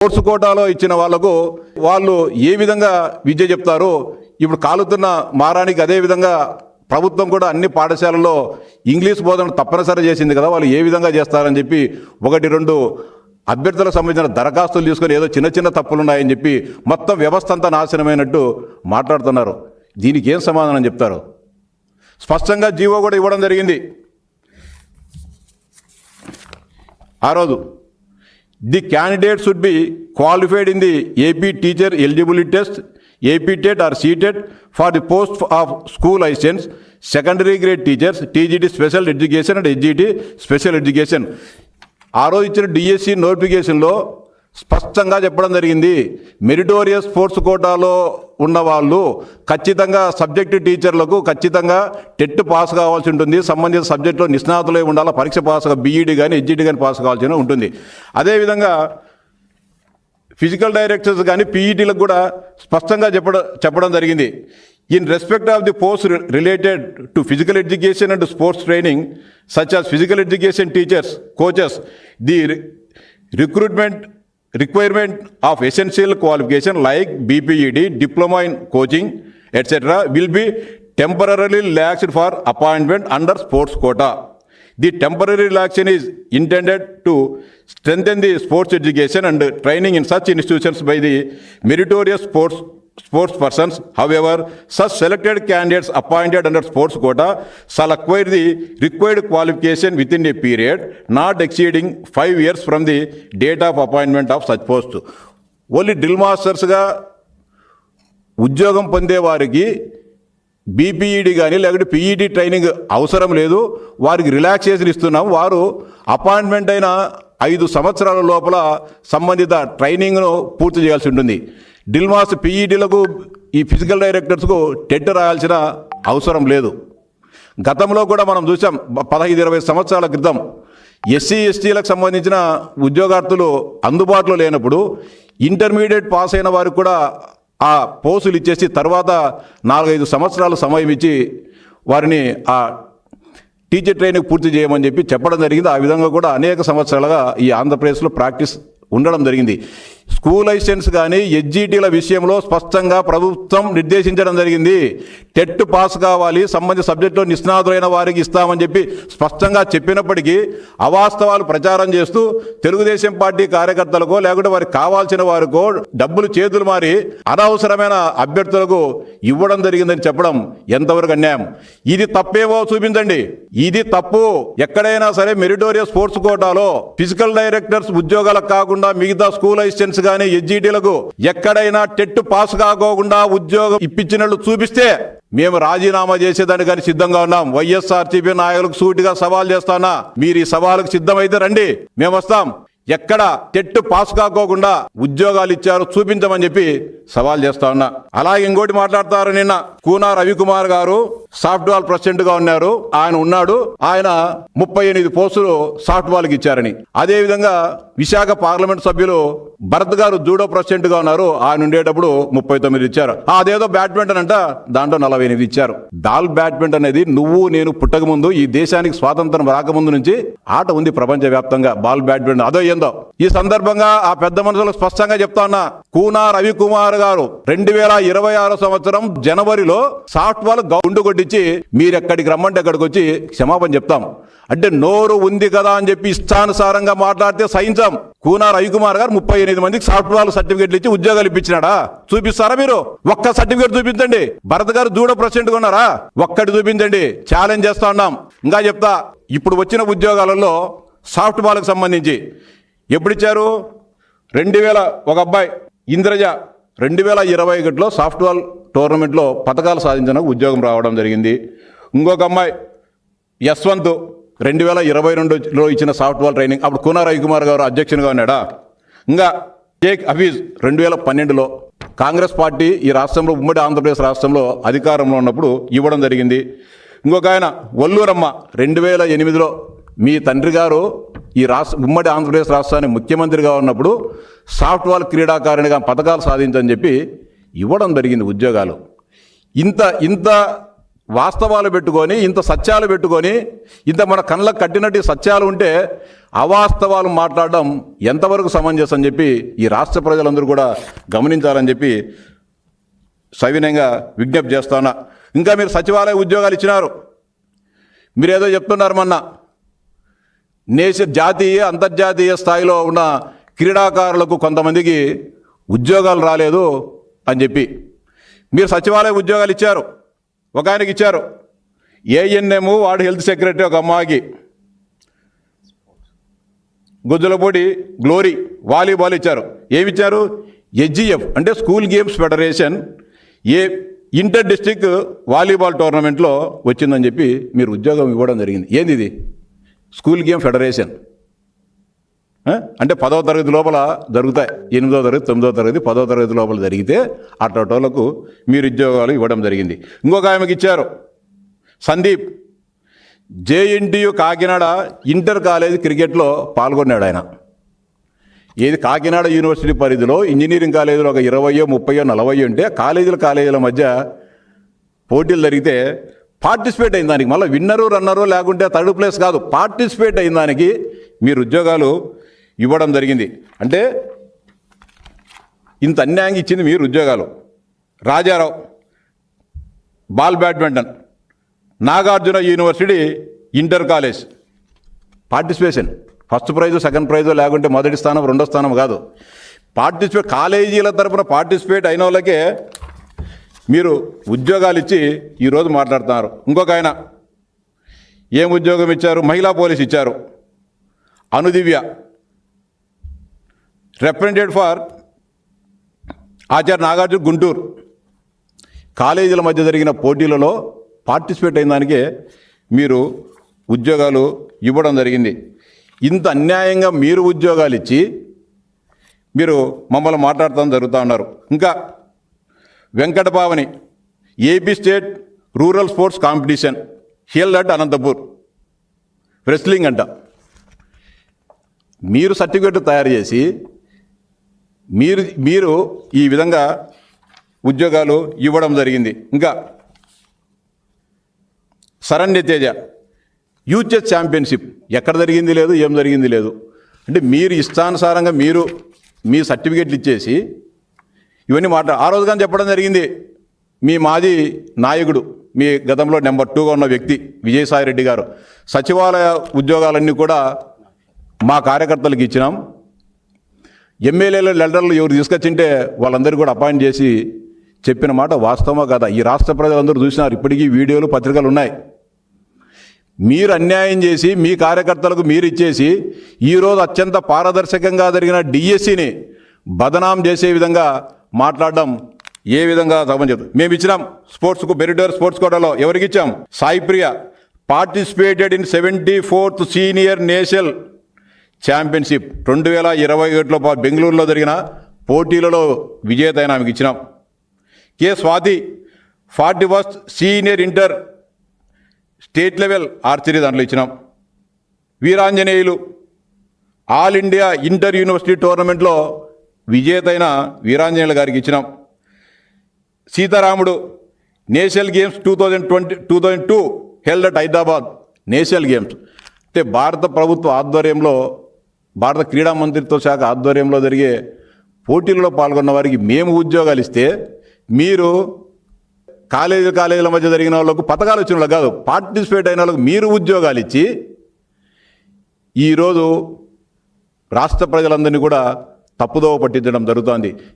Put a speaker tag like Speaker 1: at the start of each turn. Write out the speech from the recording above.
Speaker 1: Sports కోటాలో ఇచ్చిన వాళ్ళకు వాళ్ళు ఏ విధంగా విద్య చెప్తారో ఇప్పుడు కాలుతున్న మారానికి అదే విధంగా ప్రభుత్వం కూడా అన్ని పాఠశాలల్లో ఇంగ్లీష్ బోధన తప్పనిసరి చేసింది కదా, వాళ్ళు ఏ విధంగా చేస్తారని చెప్పి 1-2 అభ్యర్థులకు సంబంధించిన దరఖాస్తులు తీసుకొని ఏదో చిన్న చిన్న తప్పులు ఉన్నాయని చెప్పి మొత్తం వ్యవస్థ అంతా నాశనమైనట్టు మాట్లాడుతున్నారు. దీనికి ఏం సమాధానం చెప్తారు? స్పష్టంగా జీవో కూడా ఇవ్వడం జరిగింది ఆ రోజు. The candidate should be qualified in the AP teacher eligibility test, AP TET are CTET for the post of school assistants, secondary grade teachers, TGT special education and HGT special education. ఆ రోజు ఇచ్చిన DSC నోటిఫికేషన్లో స్పష్టంగా చెప్పడం జరిగింది, meritorious sports కోటాలో ఉన్నవాళ్ళు ఖచ్చితంగా సబ్జెక్టు టీచర్లకు ఖచ్చితంగా టెట్ పాస్ కావాల్సి ఉంటుంది, సంబంధిత సబ్జెక్టులో నిష్ణాతులై ఉండాలి, పరీక్ష పాస్గా బీఈడి కానీ హెచ్జిటి కానీ పాస్ కావాల్సి ఉంటుంది. అదేవిధంగా ఫిజికల్ డైరెక్టర్స్ కానీ పీఈటీలకు కూడా స్పష్టంగా చెప్పడం జరిగింది. In respect of the post related to physical education and sports training such as physical education teachers, coaches, the requirement of essential qualification like BPED, diploma in coaching, etc. will be temporarily relaxed for appointment under sports quota. The temporary relaxation is intended to strengthen the sports education and training in such institutions by the meritorious sports persons. However, such selected candidates appointed under sports quota shall acquire the required qualification within a period not exceeding 5 years from the date of appointment of such post. Only drill masters ga ఉద్యోగం పొందే వారికి BPEd కానీ లేకపోతే PED training అవసరం లేదు, వారికి relaxation ఇస్తున్నాం. వారు అపాయింట్మెంట్ అయిన 5 సంవత్సరాల లోపల సంబంధిత ట్రైనింగ్ను పూర్తి చేయాల్సి ఉంటుంది. డ్రిల్ మాస్టర్ పీఈడీలకు ఈ ఫిజికల్ డైరెక్టర్స్కు టెట్ రాయాల్సిన అవసరం లేదు. గతంలో కూడా మనం చూసాం, 15-20 సంవత్సరాల క్రితం ఎస్సీ ఎస్టీలకు సంబంధించిన ఉద్యోగార్థులు అందుబాటులో లేనప్పుడు ఇంటర్మీడియట్ పాస్ అయిన వారికి కూడా ఆ పోస్టులు ఇచ్చేసి తర్వాత 4-5 సంవత్సరాలు సమయం ఇచ్చి వారిని ఆ టీచర్ ట్రైనింగ్ పూర్తి చేయమని చెప్పడం జరిగింది. ఆ విధంగా కూడా అనేక సంవత్సరాలుగా ఈ ఆంధ్రప్రదేశ్లో ప్రాక్టీస్ ఉండడం జరిగింది. స్కూల్ అసిస్టెంట్స్ కానీ హెచ్జిటీల విషయంలో స్పష్టంగా ప్రభుత్వం నిర్దేశించడం జరిగింది. టెట్ పాస్ కావాలి, సంబంధిత సబ్జెక్టులో నిష్ణాతులైన వారికి ఇస్తామని చెప్పి స్పష్టంగా చెప్పినప్పటికీ అవాస్తవాలు ప్రచారం చేస్తూ తెలుగుదేశం పార్టీ కార్యకర్తలకో లేకుంటే వారికి కావాల్సిన వారికో డబ్బులు చేతులు మారి అనవసరమైన అభ్యర్థులకు ఇవ్వడం జరిగిందని చెప్పడం ఎంతవరకు అన్యాయం? ఇది తప్పేమో చూపించండి. ఇది తప్పు. ఎక్కడైనా సరే మెరిటోరియస్ స్పోర్ట్స్ కోటాలో ఫిజికల్ డైరెక్టర్స్ ఉద్యోగాలకు కాకుండా మిగతా స్కూల్ అసిస్టెంట్స్ కానీ హెచ్జిటీలకు ఎక్కడైనా టెట్ పాస్ కాకోకుండా ఉద్యోగం ఇప్పించినట్లు చూపిస్తే మేము రాజీనామా చేసేదానికి కానీ సిద్ధంగా ఉన్నాం. వైఎస్ఆర్సీపీ నాయకులకు సూటిగా సవాల్ చేస్తానా, మీరు ఈ సవాలుకు సిద్ధమైతే రండి, మేము వస్తాం. ఎక్కడ టెట్ పాస్ కాకోకుండా ఉద్యోగాలు ఇచ్చారో చూపించమని చెప్పి సవాల్ చేస్తా ఉన్నా. అలాగే ఇంకోటి మాట్లాడతారు, నిన్న కూనా రవికుమార్ గారు సాఫ్ట్వేర్ ప్రెసిడెంట్ గా ఉన్నారు, ఆయన ఉన్నాడు, ఆయన 38 పోస్టులు సాఫ్ట్వేర్కి ఇచ్చారని. అదేవిధంగా విశాఖ పార్లమెంట్ సభ్యులు భరత్ గారు జూడో ప్రెసిడెంట్ గా ఉన్నారు, ఆయన ఉండేటప్పుడు 39 ఇచ్చారు. అదేదో బ్యాడ్మింటన్ అంట, దాంట్లో 48 ఇచ్చారు. బాల్ బ్యాడ్మింటన్ అనేది నువ్వు నేను పుట్టక ముందు, ఈ దేశానికి స్వాతంత్రం రాకముందు నుంచి ఆట ఉంది ప్రపంచ వ్యాప్తంగా, బాల్ బ్యాడ్మింటన్. అదో ఏందో ఈ సందర్భంగా ఆ పెద్ద మనుషులకు స్పష్టంగా చెప్తా ఉన్నా, కూనా రవికుమార్ గారు 2026 సంవత్సరం జనవరిలో సాఫ్ట్వేర్ గుండు కొట్టించి మీరెక్కడికి రమ్మంటే అక్కడికి వచ్చి క్షమాపణ చెప్తాం. అంటే నోరు ఉంది కదా అని చెప్పి ఇష్టానుసారంగా మాట్లాడితే సహించాం. కూనా రవికుమార్ గారు 38 మందికి సాఫ్ట్వేర్ సర్టిఫికెట్లు ఇచ్చి ఉద్యోగాలు ఇప్పించినాడా? చూపిస్తారా మీరు? ఒక్క సర్టిఫికెట్ చూపించండి. భరత్ గారు జూడో ప్రెసిడెంట్ గా ఉన్నారా? ఒక్కటి చూపించండి, ఛాలెంజ్ చేస్తా ఉన్నాం. ఇంకా చెప్తా, ఇప్పుడు వచ్చిన ఉద్యోగాలలో సాఫ్ట్వేర్కి సంబంధించి ఎప్పుడు ఇచ్చారు? 2000 ఒక అబ్బాయి ఇంద్రజ 2021లో సాఫ్ట్వేర్ టోర్నమెంట్లో పథకాలు సాధించిన ఉద్యోగం రావడం జరిగింది. ఇంకొక అమ్మాయి యశ్వంత్ 2022లో ఇచ్చిన సాఫ్ట్వేర్ ట్రైనింగ్, అప్పుడు కూనా రవికుమార్ గారు అధ్యక్షునిగా ఉన్నాడా? ఇంకా షేక్ హఫీజ్ 2012లో కాంగ్రెస్ పార్టీ ఈ రాష్ట్రంలో, ఉమ్మడి ఆంధ్రప్రదేశ్ రాష్ట్రంలో అధికారంలో ఉన్నప్పుడు ఇవ్వడం జరిగింది. ఇంకొక ఆయన వల్లూరమ్మ 2008లో మీ తండ్రి గారు ఈ ఉమ్మడి ఆంధ్రప్రదేశ్ రాష్ట్రానికి ముఖ్యమంత్రిగా ఉన్నప్పుడు సాఫ్ట్వేర్ క్రీడాకారిణిగా పథకాలు సాధించని చెప్పి ఇవ్వడం జరిగింది ఉద్యోగాలు. ఇంత వాస్తవాలు పెట్టుకొని ఇంత సత్యాలు పెట్టుకొని ఇంత మన కళ్ళకు కట్టినట్టు సత్యాలు ఉంటే అవాస్తవాలు మాట్లాడడం ఎంతవరకు సమంజసం అని చెప్పి ఈ రాష్ట్ర ప్రజలందరూ కూడా గమనించాలని చెప్పి సవినయంగా విజ్ఞప్తి చేస్తున్నా. ఇంకా మీరు సచివాలయ ఉద్యోగాలు ఇచ్చినారు, మీరేదో చెప్తున్నారు మొన్న జాతీయ అంతర్జాతీయ స్థాయిలో ఉన్న క్రీడాకారులకు కొంతమందికి ఉద్యోగాలు రాలేదు అని చెప్పి మీరు సచివాలయ ఉద్యోగాలు ఇచ్చారు. ఒక ఆయనకి ఇచ్చారు, ఏఎన్ఎం వాడు హెల్త్ సెక్రటరీ ఒక అమ్మాయికి, గుజ్జలపూడి గ్లోరీ వాలీబాల్ ఇచ్చారు. ఏమిచ్చారు? హెచ్జిఎఫ్ అంటే school games federation inter district volleyball టోర్నమెంట్లో వచ్చిందని చెప్పి మీరు ఉద్యోగం ఇవ్వడం జరిగింది. ఏంది ఇది? స్కూల్ గేమ్ ఫెడరేషన్ అంటే 10వ తరగతి లోపల జరుగుతాయి. 8వ తరగతి 9వ తరగతి 10వ తరగతి లోపల జరిగితే అట్టోళ్ళకు మీరు ఉద్యోగాలు ఇవ్వడం జరిగింది. ఇంకొక ఆమెకి ఇచ్చారు, Sandeep, JNTU Kakinada inter college క్రికెట్లో పాల్గొన్నాడు ఆయన. ఏది కాకినాడ యూనివర్సిటీ పరిధిలో ఇంజనీరింగ్ కాలేజీలో ఒక 20, 30, 40 ఉంటే కాలేజీల మధ్య పోటీలు జరిగితే పార్టిసిపేట్ అయిన దానికి, మళ్ళీ విన్నరు రన్నరు లేకుంటే థర్డ్ ప్లేస్ కాదు, పార్టిసిపేట్ అయిన దానికి మీరు ఉద్యోగాలు ఇవ్వడం జరిగింది. అంటే ఇంత అన్యాయంగా ఇచ్చింది మీరు ఉద్యోగాలు. Rajarao ball badminton Nagarjuna university inter college participation, first prize second price లేకుంటే మొదటి స్థానం రెండో స్థానం కాదు, పార్టిసిపేట్ కాలేజీల తరపున పార్టిసిపేట్ అయిన వాళ్ళకే మీరు ఉద్యోగాలు ఇచ్చి ఈరోజు మాట్లాడుతున్నారు. ఇంకొక ఆయన ఏం ఉద్యోగం ఇచ్చారు? మహిళా పోలీస్ ఇచ్చారు. అనుదివ్య రిప్రజెంటేటివ్ ఫర్ ఆచార్య నాగార్జున గుంటూరు, కాలేజీల మధ్య జరిగిన పోటీలలో పార్టిసిపేట్ అయిన దానికే మీరు ఉద్యోగాలు ఇవ్వడం జరిగింది. ఇంత అన్యాయంగా మీరు ఉద్యోగాలు ఇచ్చి మీరు మమ్మల్ని మాట్లాడుతూ జరుగుతూ ఉన్నారు. ఇంకా Venkatapavani AP state rural sports competition held at Anantapur wrestling అంట. మీరు సర్టిఫికేట్ తయారు చేసి మీరు ఈ విధంగా ఉద్యోగాలు ఇవ్వడం జరిగింది. ఇంకా Saranya Teja youth chess championship ఎక్కడ జరిగింది లేదు, ఏం జరిగింది లేదు. అంటే మీరు ఇష్టానుసారంగా మీరు మీ సర్టిఫికేట్లు ఇచ్చేసి ఇవన్నీ ఆ రోజు కానీ చెప్పడం జరిగింది. మీ మాజీ నాయకుడు, మీ గతంలో నెంబర్ 2గా ఉన్న వ్యక్తి విజయసాయి రెడ్డి గారు, సచివాలయ ఉద్యోగాలన్నీ కూడా మా కార్యకర్తలకు ఇచ్చినాం, ఎమ్మెల్యేల లెటర్లు ఎవరు తీసుకొచ్చింటే వాళ్ళందరూ కూడా అపాయింట్ చేసి చెప్పిన మాట వాస్తవమా కదా? ఈ రాష్ట్ర ప్రజలందరూ చూసినారు, ఇప్పటికీ వీడియోలు పత్రికలు ఉన్నాయి. మీరు అన్యాయం చేసి మీ కార్యకర్తలకు మీరు ఇచ్చేసి ఈరోజు అత్యంత పారదర్శకంగా జరిగిన డిఎస్సిని బదనాం చేసే విధంగా మాట్లాడడం ఏ విధంగా సమంజసం? మేము ఇచ్చినాం స్పోర్ట్స్కు మెరిటోర్ స్పోర్ట్స్ కోటాలో ఎవరికి ఇచ్చాం? Sai Priya participated in 74th senior national championship 2021లో బెంగళూరులో జరిగిన పోటీలలో విజేత అయిన ఆమెకి ఇచ్చినాం. K Swathi 41st senior inter state level archery దాంట్లో ఇచ్చినాం. Veeranjaneyulu all India inter university టోర్నమెంట్లో విజేత అయిన వీరాంజనేయులు గారికి ఇచ్చినాం. Seetharamudu national games 2002 held at Hyderabad national games. అంటే భారత ప్రభుత్వ ఆధ్వర్యంలో, భారత క్రీడా మంత్రిత్వ శాఖ ఆధ్వర్యంలో జరిగే పోటీల్లో పాల్గొన్న వారికి మేము ఉద్యోగాలు ఇస్తే మీరు కాలేజీల మధ్య జరిగిన వాళ్ళకు పథకాలు వచ్చిన వాళ్ళు కాదు, పార్టిసిపేట్ అయిన వాళ్ళకు మీరు ఉద్యోగాలు ఇచ్చి ఈరోజు రాష్ట్ర ప్రజలందరినీ కూడా తప్పుదోవ పట్టించడం జరుగుతోంది.